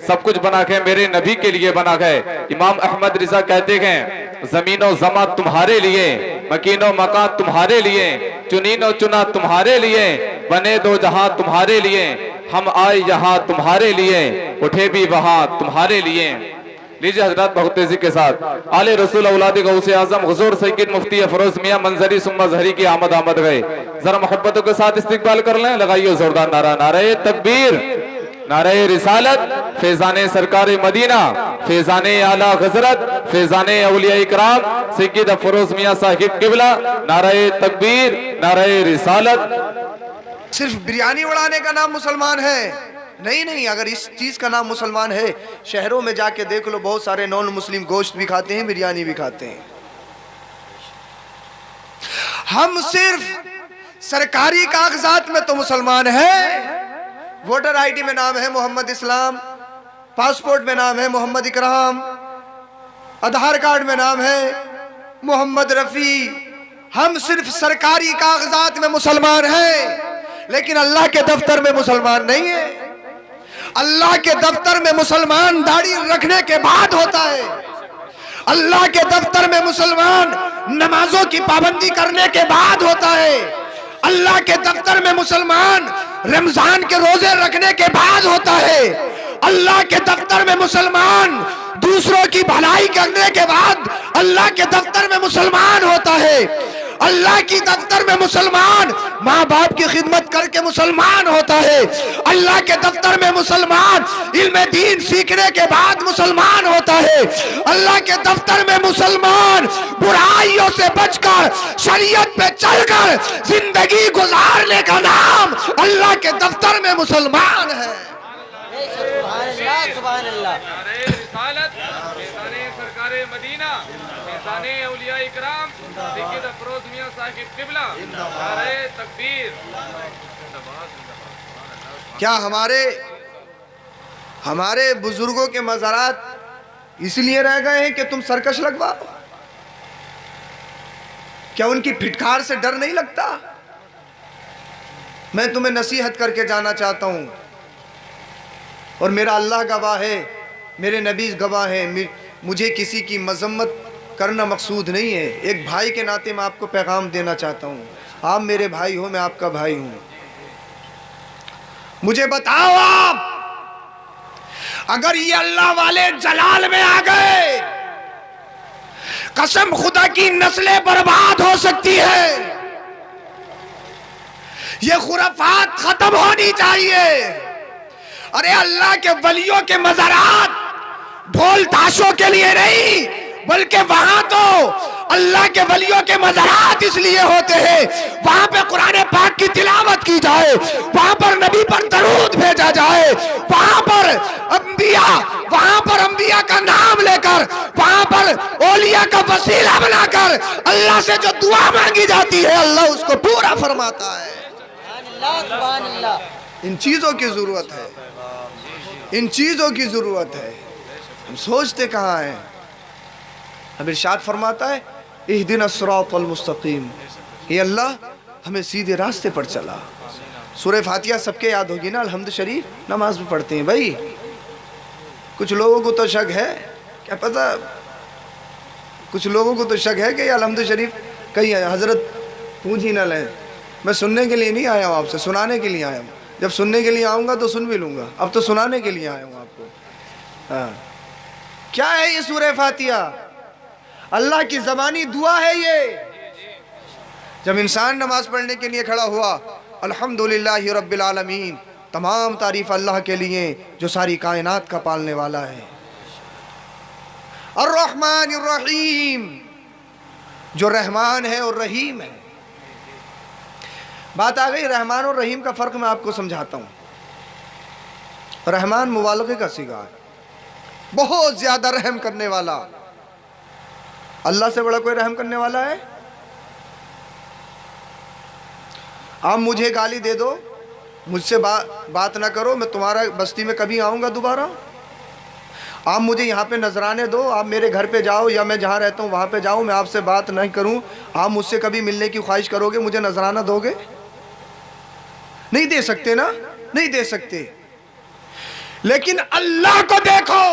سب کچھ بنا کے میرے نبی کے لیے بنا گئے. امام احمد رضا کہتے ہیں زمین و زماں تمہارے لیے، مکین و مکان تمہارے لیے، چنین و چنا تمہارے لیے، بنے دو جہاں تمہارے لیے، ہم آئے یہاں تمہارے لیے، اٹھے بھی وہاں تمہارے لیے. لیجئے حضرات بہت تیزی کے ساتھ آل رسول اولاد غوث اعظم حضور سید مفتی افروز میاں منظری ثم ظہری کی آمد گئے. ذرا محبتوں کے ساتھ استقبال کر لیں. لگائیے زوردار نعرہ، نعرہ تکبیر، نعرہ رسالت، فیضان سرکار مدینہ، فیضان اعلیٰ حضرت، فیضان اولیاء اکرام سید افروز میاں صاحب قبلہ. نعرہ تکبیر، نعرہ رسالت. صرف بریانی اڑانے کا نام مسلمان ہے؟ نہیں، اگر اس چیز کا نام مسلمان ہے، شہروں میں جا کے دیکھ لو، بہت سارے نون مسلم گوشت بھی کھاتے ہیں، بریانی بھی کھاتے ہیں. ہم صرف سرکاری کاغذات میں تو مسلمان ہیں. ووٹر آئی ڈی میں نام ہے محمد اسلام، پاسپورٹ میں نام ہے محمد اکرام، آدھار کارڈ میں نام ہے محمد رفیع. ہم صرف سرکاری کاغذات میں مسلمان ہیں، لیکن اللہ کے دفتر میں مسلمان نہیں ہیں. اللہ کے دفتر میں مسلمان داڑھی رکھنے کے بعد ہوتا ہے. اللہ کے دفتر میں مسلمان نمازوں کی پابندی کرنے کے بعد ہوتا ہے. اللہ کے دفتر میں مسلمان رمضان کے روزے رکھنے کے بعد ہوتا ہے. اللہ کے دفتر میں مسلمان دوسروں کی بھلائی کرنے کے بعد اللہ کے دفتر میں مسلمان ہوتا ہے. اللہ کی دفتر میں مسلمان ماں باپ کی خدمت کر کے مسلمان ہوتا ہے. اللہ کے دفتر میں مسلمان علم دین سیکھنے کے بعد مسلمان ہوتا ہے. اللہ کے دفتر میں مسلمان برائیوں سے بچ کر شریعت پہ چل کر زندگی گزارنے کا نام اللہ کے دفتر میں مسلمان ہے. سبحان اللہ، سبحان اللہ. نعرہ رسالت، فیضان سرکار مدینہ، فیضان اولیاء اکرام سید افروز میاں صاحب قبلہ. نعرہ تکبیر. کیا ہمارے بزرگوں کے مزارات اس لیے رہ گئے ہیں کہ تم سرکش لگواؤ؟ کیا ان کی پھٹکار سے ڈر نہیں لگتا؟ میں تمہیں نصیحت کر کے جانا چاہتا ہوں، اور میرا اللہ گواہ ہے، میرے نبی گواہ ہے، مجھے کسی کی مذمت کرنا مقصود نہیں ہے. ایک بھائی کے ناطے میں آپ کو پیغام دینا چاہتا ہوں. آپ میرے بھائی ہو، میں آپ کا بھائی ہوں. مجھے بتاؤ، آپ اگر یہ اللہ والے جلال میں آ گئے، قسم خدا کی نسلیں برباد ہو سکتی ہے. یہ خرافات ختم ہونی چاہیے. ارے اللہ کے ولیوں کے مزارات ڈھول تاشوں کے لیے نہیں، بلکہ وہاں تو اللہ کے ولیوں کے مزارات اس لیے ہوتے ہیں وہاں پہ قرآن پاک کی تلاوت کی جائے، وہاں پر نبی پر درود بھیجا جائے، وہاں پر انبیاء کا نام لے کر، وہاں پر اولیاء کا وسیلہ بنا کر اللہ سے جو دعا مانگی جاتی ہے اللہ اس کو پورا فرماتا ہے. سبحان اللہ. ان چیزوں کی ضرورت ہے، ان چیزوں کی ضرورت ہے. ہم سوچتے کہاں ہیں؟ اب ارشاد فرماتا ہے اہدنا الصراط المستقیم، یہ اللہ ہمیں سیدھے راستے پر چلا. سورہ فاتحہ سب کے یاد ہوگی نا، الحمد شریف نماز میں پڑھتے ہیں. بھائی کچھ لوگوں کو تو شک ہے، کیا پتہ، کچھ لوگوں کو تو شک ہے کہ یہ الحمد شریف کہیں حضرت پوچھ ہی نہ لیں. میں سننے کے لیے نہیں آیا ہوں، آپ سے سنانے کے لیے آیا ہوں. جب سننے کے لیے آؤں گا تو سن بھی لوں گا، اب تو سنانے کے لیے آیا ہوں آپ کو. کیا ہے یہ سورہ فاتحہ؟ اللہ کی زبانی دعا ہے. یہ جب انسان نماز پڑھنے کے لیے کھڑا ہوا، الحمدللہ رب العالمین، تمام تعریف اللہ کے لیے جو ساری کائنات کا پالنے والا ہے. الرحمن الرحیم، جو رحمان ہے اور رحیم ہے. بات آ گئی رحمان اور رحیم کا فرق میں آپ کو سمجھاتا ہوں. رحمان مبالغے کا صیغہ ہے، بہت زیادہ رحم کرنے والا. اللہ سے بڑا کوئی رحم کرنے والا ہے؟ آپ مجھے گالی دے دو، مجھ سے بات نہ کرو، میں تمہارا بستی میں کبھی آؤں گا دوبارہ؟ آپ مجھے یہاں پہ نذرانے دو، آپ میرے گھر پہ جاؤ یا میں جہاں رہتا ہوں وہاں پہ جاؤں، میں آپ سے بات نہیں کروں، آپ مجھ سے کبھی ملنے کی خواہش کرو گے، مجھے نذرانہ دو گے؟ نہیں دے سکتے نا، نہیں دے سکتے. لیکن اللہ کو دیکھو،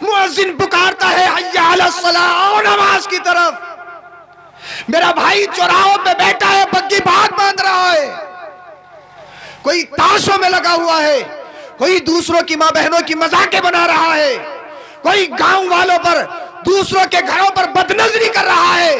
مؤذن پکارتا ہے حی علی الصلاۃ، آؤ نماز کی طرف، میرا بھائی چوراہوں پہ بیٹھا ہے، بگی بھاگ باندھ رہا ہے، کوئی تاشوں میں لگا ہوا ہے، کوئی دوسروں کی ماں بہنوں کی مذاقیں بنا رہا ہے، کوئی گاؤں والوں پر، دوسروں کے گھروں پر بدنظری کر رہا ہے۔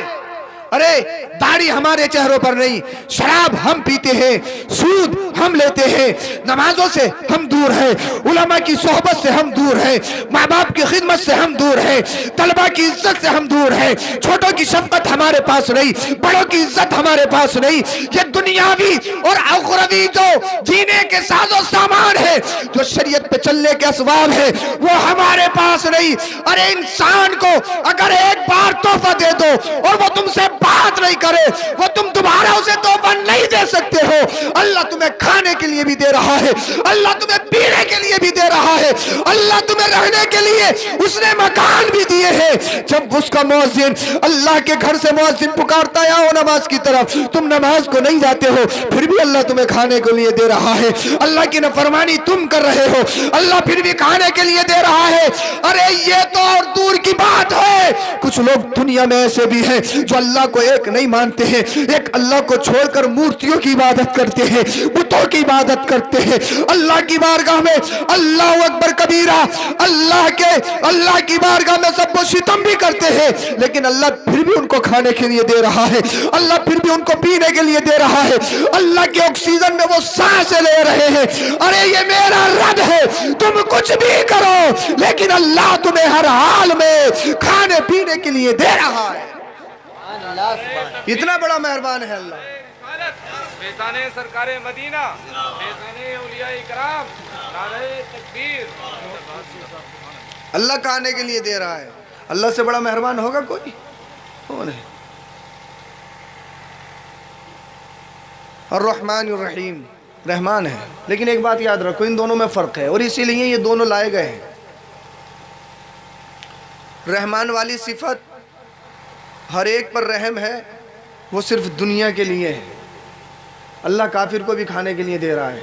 ارے داڑھی ہمارے چہروں پر نہیں، شراب ہم پیتے ہیں، سود ہم لیتے ہیں، نمازوں سے ہم دور ہیں، علماء کی صحبت سے ہم دور ہیں، ماں باپ کی خدمت سے ہم دور ہیں، طلبہ کی عزت سے ہم دور ہیں، چھوٹوں کی شفقت ہمارے پاس نہیں، بڑوں کی عزت ہمارے پاس نہیں۔ یہ دنیاوی اور اخروی جو جینے کے ساز و سامان ہے، جو شریعت پہ چلنے کے اسباب ہے، وہ ہمارے پاس نہیں۔ ارے انسان کو اگر ایک بار تحفہ دے دو اور وہ تم سے بات نہیں کرے، وہ تم دوبارہ اسے تحفہ نہیں دے سکتے ہو۔ اللہ تمہیں کھانے کے لیے بھی دے رہا ہے، اللہ تمہیں پینے کے لیے بھی دے رہا ہے، اللہ تمہیں رہنے کے لیے اس نے مکان بھی دیے ہیں۔ جب اس کا مؤذن اللہ کے گھر سے مؤذن پکارتا ہے آؤ نماز کی طرف، تم نماز کو نہیں جاتے ہو، پھر بھی اللہ تمہیں کھانے کے لیے دے رہا ہے۔ اللہ کی نافرمانی تم کر رہے ہو، اللہ پھر بھی کھانے کے لیے دے رہا ہے۔ ارے یہ تو اور دور کی بات ہے، کچھ لوگ دنیا میں ایسے بھی ہیں جو اللہ کو ایک نہیں مانتے ہیں، ایک اللہ کو چھوڑ کر مورتیوں کی عبادت کرتے ہیں، بتوں کی عبادت کرتے ہیں۔ اللہ کی بارگاہ میں اللہ اکبر کبیرہ، اللہ کی بارگاہ میں سب کو شتم بھی کرتے ہیں، لیکن اللہ پھر بھی ان کو کھانے کے لیے دے رہا ہے، اللہ پھر بھی ان کو پینے کے لیے دے رہا ہے، اللہ کے آکسیجن میں وہ سانسیں لے رہے ہیں۔ ارے یہ میرا رب ہے، تم کچھ بھی کرو لیکن اللہ تمہیں ہر حال میں کھانے پینے کے لیے دے رہا ہے۔ اتنا بڑا مہربان ہے اللہ۔ فیضان سرکار مدینہ، فیضان اولیاء کرام، نعرہ تکبیر۔ اللہ کھانے کے لیے دے رہا ہے، اللہ سے بڑا مہربان ہوگا کوئی؟ کون ہے؟ الرحمن الرحیم، رحمان ہے، لیکن ایک بات یاد رکھو ان دونوں میں فرق ہے، اور اسی لیے یہ دونوں لائے گئے ہیں۔ رحمان والی صفت ہر ایک پر رحم ہے، وہ صرف دنیا کے لیے ہے۔ اللہ کافر کو بھی کھانے کے لیے دے رہا ہے،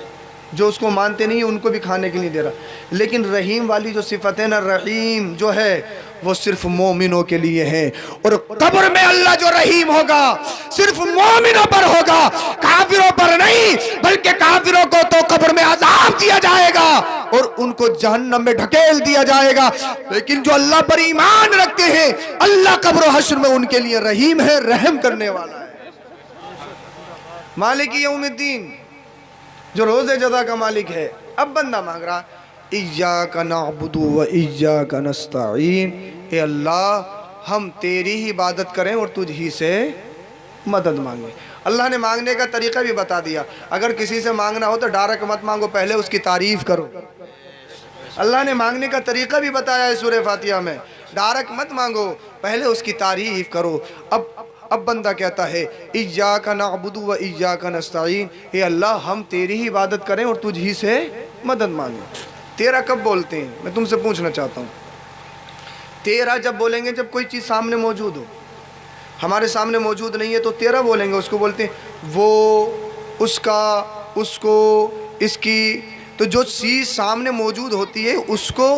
جو اس کو مانتے نہیں ان کو بھی کھانے کے لیے دے رہا ہے، لیکن رحیم والی جو صفت ہے نا، رحیم جو ہے وہ صرف مومنوں کے لیے ہے۔ اور قبر میں اللہ جو رحیم ہوگا صرف مومنوں پر ہوگا، کافروں پر نہیں، بلکہ کافروں کو تو قبر میں عذاب دیا جائے گا اور ان کو جہنم میں ڈھکیل دیا جائے گا، لیکن جو اللہ پر ایمان رکھتے ہیں اللہ قبر و حشر میں ان کے لیے رحیم ہے، رحم کرنے والا ہے۔ مالک یوم الدین، جو روز جزا کا مالک ہے۔ اب بندہ مانگ رہا ایاک نعبد و ایاک نستعین، اے اللہ ہم تیری ہی عبادت کریں اور تجھ ہی سے مدد مانگیں۔ اللہ نے مانگنے کا طریقہ بھی بتا دیا، اگر کسی سے مانگنا ہو تو ڈائریکٹ مت مانگو، پہلے اس کی تعریف کرو۔ اللہ نے مانگنے کا طریقہ بھی بتایا ہے سورہ فاتحہ میں، ڈائریکٹ مت مانگو، پہلے اس کی تعریف کرو۔ اب بندہ کہتا ہے ایاک نعبد و ایاک نستعین، اے اللہ ہم تیری ہی عبادت کریں اور تجھ ہی سے مدد مانگیں۔ تیرا کب بولتے ہیں؟ میں تم سے پوچھنا چاہتا ہوں، تیرا جب بولیں گے جب کوئی چیز سامنے موجود ہو، ہمارے سامنے موجود نہیں ہے تو تیرا بولیں گے، اس کو بولتے ہیں وہ، اس کا، اس کو، اس کی۔ تو جو چیز سامنے موجود ہوتی ہے اس کو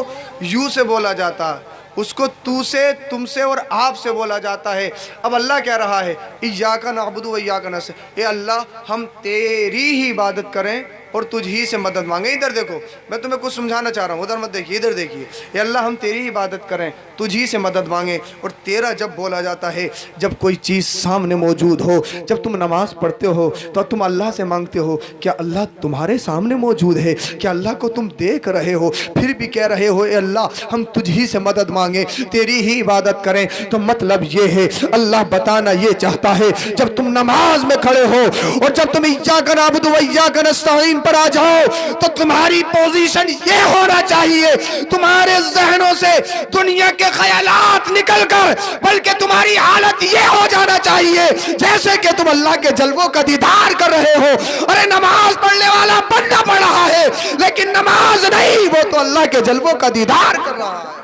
یوں سے بولا جاتا ہے، اس کو تو سے، تم سے اور آپ سے بولا جاتا ہے۔ اب اللہ کہہ رہا ہے ایاک نعبد و ایاک نستعین، اے اللہ ہم تیری ہی عبادت کریں اور تجھ ہی سے مدد مانگیں۔ ادھر دیکھو، میں تمہیں کچھ سمجھانا چاہ رہا ہوں، ادھر مت دیکھیے، ادھر دیکھیے۔ اے اللہ ہم تیری ہی عبادت کریں، تجھ ہی سے مدد مانگیں۔ اور تیرا جب بولا جاتا ہے جب کوئی چیز سامنے موجود ہو، جب تم نماز پڑھتے ہو تو تم اللہ سے مانگتے ہو، کیا اللہ تمہارے سامنے موجود ہے؟ کیا اللہ کو تم دیکھ رہے ہو؟ پھر بھی کہہ رہے ہو اے اللہ ہم تجھ ہی سے مدد مانگیں، تیری ہی عبادت کریں۔ تو مطلب یہ ہے اللہ بتانا یہ چاہتا ہے جب تم نماز میں کھڑے ہو اور جب تم ایاک نعبد و ایاک نستعین پر آ جاؤ تو تمہاری پوزیشن یہ ہونا چاہیے، تمہارے ذہنوں سے دنیا کے خیالات نکل کر بلکہ تمہاری حالت یہ ہو جانا چاہیے جیسے کہ تم اللہ کے جلووں کا دیدار کر رہے ہو۔ ارے نماز پڑھنے والا بندہ پڑھ رہا ہے لیکن نماز نہیں، وہ تو اللہ کے جلووں کا دیدار کر رہا ہے۔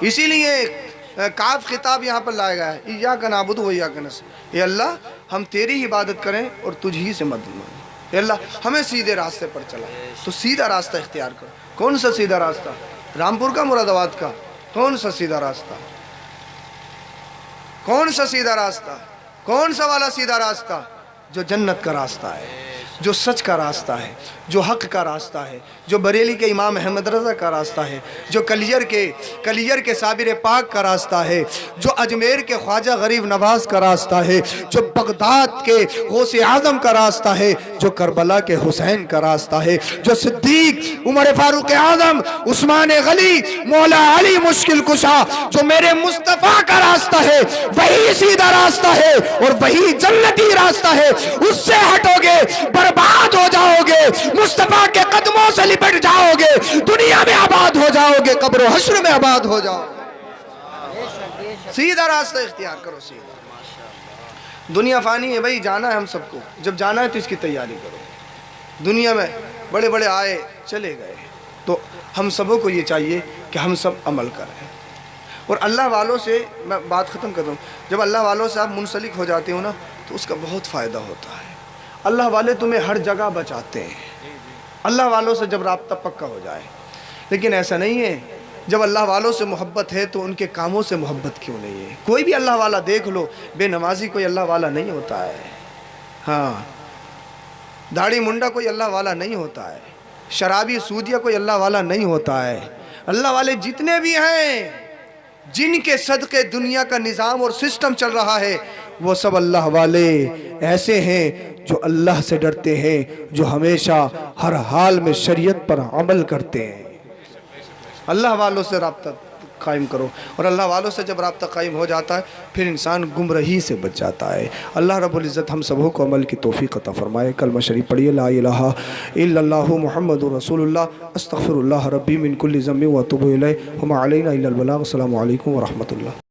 اسی لیے کاف خطاب یہاں پر لایا گیا ہے ایاک نعبد و ایاک نستعین، اے اللہ ہم تیری ہی عبادت کریں اور تجھ ہی سے مدد مانگیں۔ اے اللہ ہمیں سیدھے راستے پر چلا، تو سیدھا راستہ اختیار کرو۔ کون سا سیدھا راستہ؟ رامپور کا، مراد آباد کا؟ کون سا سیدھا راستہ؟ کون سا سیدھا راستہ؟ کون سا والا سیدھا راستہ؟ جو جنت کا راستہ ہے، جو سچ کا راستہ ہے، جو حق کا راستہ ہے، جو بریلی کے امام احمد رضا کا راستہ ہے، جو کلیئر کے صابر پاک کا راستہ ہے، جو اجمیر کے خواجہ غریب نواز کا راستہ ہے، جو بغداد کے غوث اعظم کا راستہ ہے، جو کربلا کے حسین کا راستہ ہے، جو صدیق، عمر فاروق اعظم، عثمان غنی، مولا علی مشکل کشا، جو میرے مصطفیٰ کا راستہ ہے، وہی سیدھا راستہ ہے اور وہی جنتی راستہ ہے۔ اس سے ہٹو گے برباد ہو جاؤ گے، مصطفیٰ کے قدموں سے لپٹ جاؤ گے، دنیا میں آباد ہو جاؤ گے، قبر و حشر میں آباد ہو جاؤ گے۔ سیدھا راستہ اختیار کرو، سیدھا۔ دنیا فانی ہے بھائی، جانا ہے ہم سب کو، جب جانا ہے تو اس کی تیاری کرو۔ دنیا میں بڑے بڑے آئے چلے گئے، تو ہم سبوں کو یہ چاہیے کہ ہم سب عمل کریں۔ اور اللہ والوں سے میں بات ختم کر رہا ہوں، جب اللہ والوں سے آپ منسلک ہو جاتے ہو نا تو اس کا بہت فائدہ ہوتا ہے۔ اللہ والے تمہیں ہر جگہ بچاتے ہیں، اللہ والوں سے جب رابطہ پکا ہو جائے۔ لیکن ایسا نہیں ہے، جب اللہ والوں سے محبت ہے تو ان کے کاموں سے محبت کیوں نہیں ہے؟ کوئی بھی اللہ والا دیکھ لو، بے نمازی کوئی اللہ والا نہیں ہوتا ہے، ہاں، داڑھی منڈا کوئی اللہ والا نہیں ہوتا ہے، شرابی سودیا کوئی اللہ والا نہیں ہوتا ہے۔ اللہ والے جتنے بھی ہیں، جن کے صدقے دنیا کا نظام اور سسٹم چل رہا ہے، وہ سب اللہ والے ایسے ہیں جو اللہ سے ڈرتے ہیں، جو ہمیشہ ہر حال میں شریعت پر عمل کرتے ہیں۔ اللہ والوں سے رابطہ قائم کرو، اور اللہ والوں سے جب رابطہ قائم ہو جاتا ہے پھر انسان گمراہی سے بچ جاتا ہے۔ اللہ رب العزت ہم سبوں کو عمل کی توفیق عطا فرمائے۔ کلمہ شریف پڑھیے، لا الہ الا اللہ محمد رسول اللہ، استغفر اللہ ربی من کل ذنب و اتوب الیہ، وما علینا الا البلاغ۔ السلام علیکم ورحمۃ اللہ۔